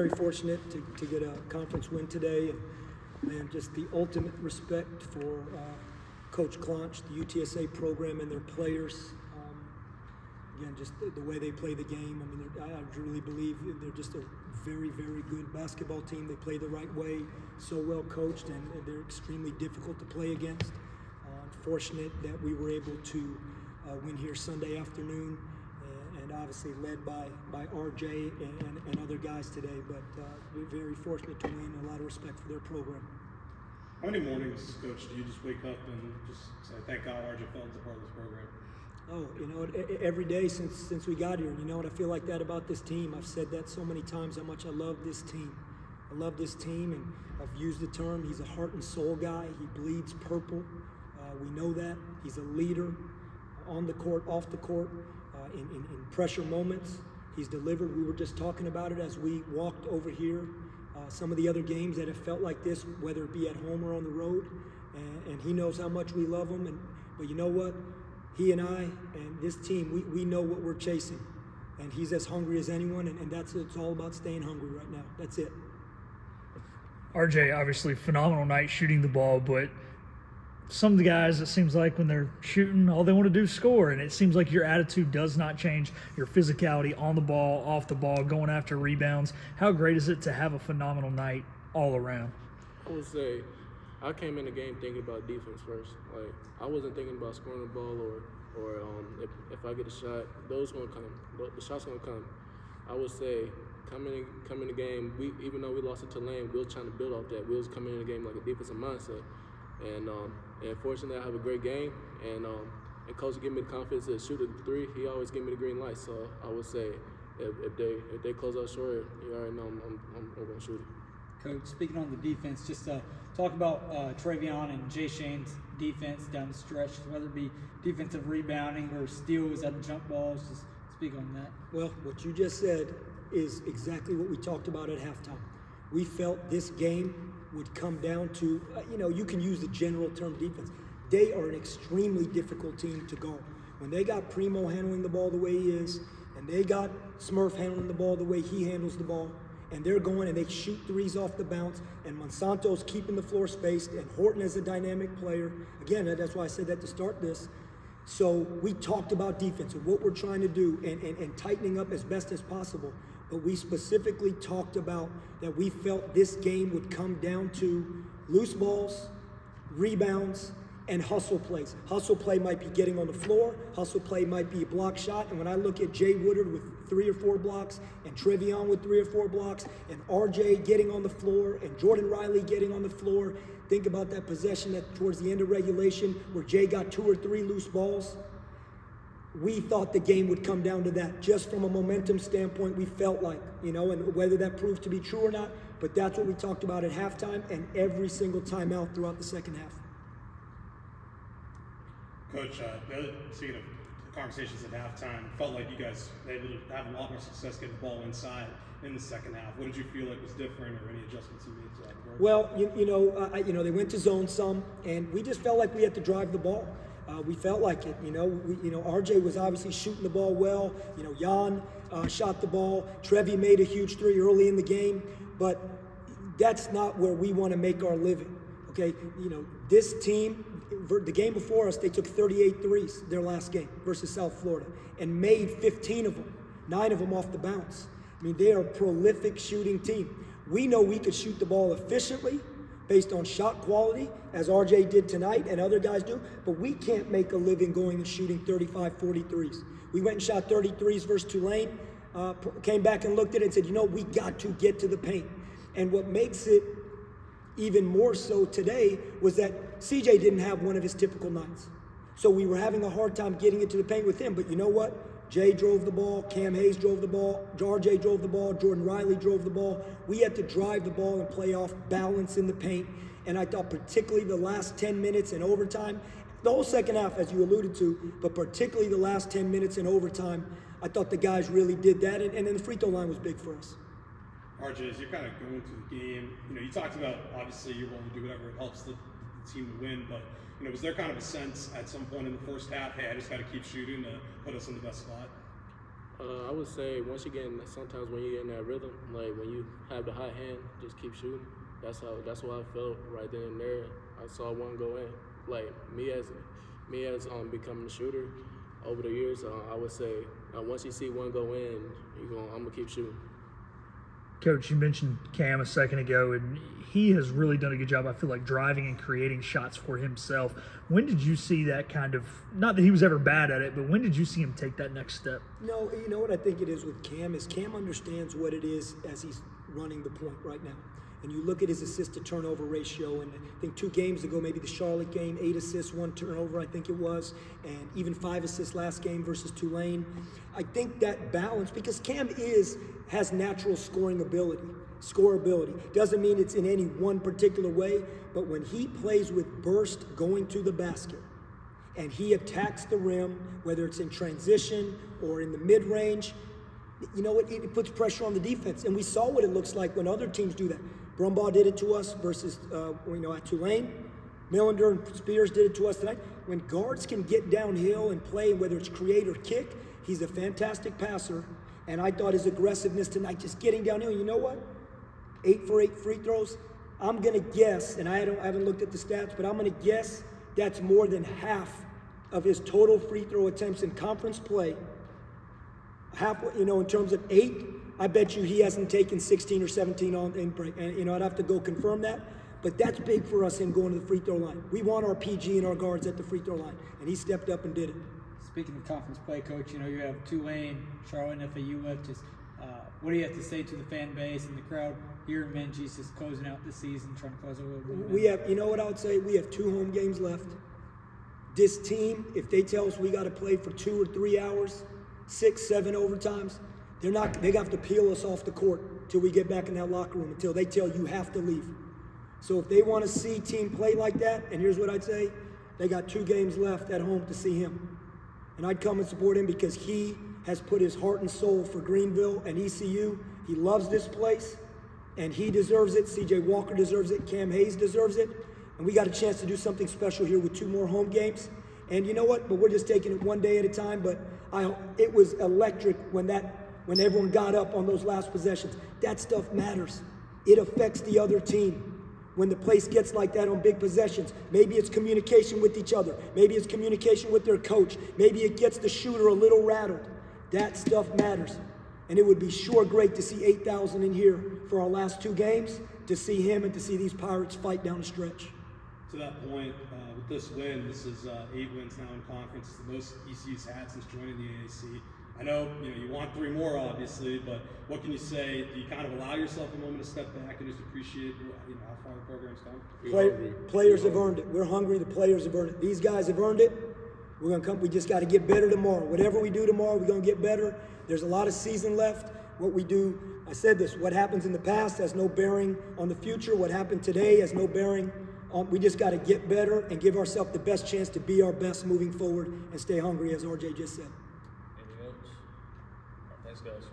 Very fortunate to get a conference win today, and just the ultimate respect for Coach Clonch, the UTSA program, and their players. Again, just the way they play the game. I mean, I really believe they're just a very, very good basketball team. They play the right way, so well coached, and they're extremely difficult to play against. Fortunate that we were able to win here Sunday afternoon, and obviously led by RJ and other guys today. But we're very fortunate to win. A lot of respect for their program. How many mornings, Coach, do you just wake up and just say, thank God RJ Felton's a part of this program? Oh, every day since we got here. I feel like that about this team. I've said that so many times, how much I love this team. I love this team, and I've used the term, he's a heart and soul guy. He bleeds purple. We know that. He's a leader on the court, off the court, in pressure moments. He's delivered. We were just talking about it as we walked over here. Some of the other games that have felt like this, whether it be at home or on the road, and he knows how much we love him. But you know what? He and I and this team, we know what we're chasing. And he's as hungry as anyone, and it's all about staying hungry right now. That's it. RJ, obviously phenomenal night shooting the ball, but some of the guys, it seems like when they're shooting, all they want to do is score, and it seems like your attitude does not change, your physicality on the ball, off the ball, going after rebounds. How great is it to have a phenomenal night all around? I would say I came in the game thinking about defense first. Like, I wasn't thinking about scoring the ball or if I get a shot, those gonna come. The shot's gonna come. I would say coming in the game, even though we lost it to Lane, we was trying to build off that. We was coming in the game like a defensive mindset. And fortunately, I have a great game, and Coach gave me the confidence to shoot a three. He always gave me the green light. So I would say if they close out short, you already know I'm going to shoot it. Coach, speaking on the defense, just talk about Trevion and Jay Shane's defense down the stretch, whether it be defensive rebounding or steals at the jump balls. Just speak on that. Well, what you just said is exactly what we talked about at halftime. We felt this game would come down to, you can use the general term defense. They are an extremely difficult team to guard. When they got Primo handling the ball the way he is, and they got Smurf handling the ball the way he handles the ball, and they're going and they shoot threes off the bounce, and Monsanto's keeping the floor spaced, and Horton is a dynamic player. Again, that's why I said that to start this. So we talked about defense and what we're trying to do and tightening up as best as possible. But we specifically talked about that we felt this game would come down to loose balls, rebounds, and hustle plays. Hustle play might be getting on the floor. Hustle play might be a block shot. And when I look at Jay Woodard with 3 or 4 blocks, and Trevion with 3 or 4 blocks, and RJ getting on the floor, and Jordan Riley getting on the floor, think about that possession towards the end of regulation where Jay got 2 or 3 loose balls. We thought the game would come down to that. Just from a momentum standpoint, we felt like, and whether that proved to be true or not, but that's what we talked about at halftime and every single timeout throughout the second half. Coach, speaking of conversations at halftime, felt like you guys were able to have a lot more success getting the ball inside in the second half. What did you feel like was different, or any adjustments you made to that? Well, they went to zone some, and we just felt like we had to drive the ball. We felt like it, RJ was obviously shooting the ball well. Jan shot the ball. Trevi made a huge 3 early in the game, but that's not where we want to make our living, okay? This team, the game before us, they took 38 threes their last game versus South Florida and made 15 of them, 9 of them off the bounce. I mean, they are a prolific shooting team. We know we could shoot the ball efficiently based on shot quality, as RJ did tonight and other guys do, but we can't make a living going and shooting 35, 40 threes. We went and shot 30 threes versus Tulane, came back and looked at it and said, we got to get to the paint. And what makes it even more so today was that CJ didn't have one of his typical nights. So we were having a hard time getting it to the paint with him, but you know what? Jay drove the ball, Cam Hayes drove the ball, RJ drove the ball, Jordan Riley drove the ball. We had to drive the ball and play off balance in the paint. And I thought particularly the last 10 minutes in overtime, the whole second half, as you alluded to, but particularly the last 10 minutes in overtime, I thought the guys really did that. And then the free throw line was big for us. RJ, as you're kind of going through the game, you talked about, obviously, you're willing to do whatever it helps the team to win, but was there kind of a sense at some point in the first half, hey, I just got to keep shooting to put us in the best spot? I would say once you get in, sometimes when you get in that rhythm, like when you have the hot hand, just keep shooting. That's what I felt right then and there. I saw one go in. Like me as becoming a shooter over the years, I would say once you see one go in, I'm gonna keep shooting. Coach, you mentioned Cam a second ago, and he has really done a good job, I feel like, driving and creating shots for himself. When did you see that kind of, not that he was ever bad at it, but when did you see him take that next step? No, you know what I think it is with Cam is Cam understands what it is as he's running the point right now. And you look at his assist to turnover ratio, and I think 2 games ago, maybe the Charlotte game, 8 assists, 1 turnover, I think it was, and even 5 assists last game versus Tulane. I think that balance, because Cam has natural scoreability. Doesn't mean it's in any one particular way, but when he plays with burst going to the basket, and he attacks the rim, whether it's in transition or in the mid-range, you know, it puts pressure on the defense. And we saw what it looks like when other teams do that. Brumbaugh did it to us versus, at Tulane. Millender and Spears did it to us tonight. When guards can get downhill and play, whether it's create or kick, he's a fantastic passer. And I thought his aggressiveness tonight, just getting downhill, you know what? 8 for 8 free throws. I'm going to guess, and I haven't looked at the stats, but I'm going to guess that's more than half of his total free throw attempts in conference play. Half, in terms of 8, I bet you he hasn't taken 16 or 17 in break. And, I'd have to go confirm that. But that's big for us in going to the free throw line. We want our PG and our guards at the free throw line. And he stepped up and did it. Speaking of conference play, Coach, you have Tulane, Charlotte, and FAU left. What do you have to say to the fan base and the crowd here in Menzies just closing out the season, trying to close a little bit? We have, what I would say? We have 2 home games left. This team, if they tell us we got to play for 2 or 3 hours, 6, 7 overtimes, they have to peel us off the court till we get back in that locker room, until they tell you have to leave. So if they want to see team play like that, and here's what I'd say, they got 2 games left at home to see him. And I'd come and support him because he has put his heart and soul for Greenville and ECU. He loves this place, and he deserves it. CJ Walker deserves it. Cam Hayes deserves it. And we got a chance to do something special here with 2 more home games. And you know what? But we're just taking it one day at a time. But it was electric when everyone got up on those last possessions. That stuff matters. It affects the other team. When the place gets like that on big possessions, maybe it's communication with each other. Maybe it's communication with their coach. Maybe it gets the shooter a little rattled. That stuff matters. And it would be sure great to see 8,000 in here for our last 2 games, to see him and to see these Pirates fight down the stretch. To that point, with this win, this is 8 wins now in conference. It's the most ECU's had since joining the AAC. I know, you want 3 more, obviously, but what can you say? Do you kind of allow yourself a moment to step back and just appreciate, how far the program's come? Players have earned it. We're hungry. The players have earned it. These guys have earned it. We're going to come. We just got to get better tomorrow. Whatever we do tomorrow, we're going to get better. There's a lot of season left. What we do, I said this, what happens in the past has no bearing on the future. What happened today has no bearing on, we just got to get better and give ourselves the best chance to be our best moving forward and stay hungry, as RJ just said. Anything else? Thanks, guys.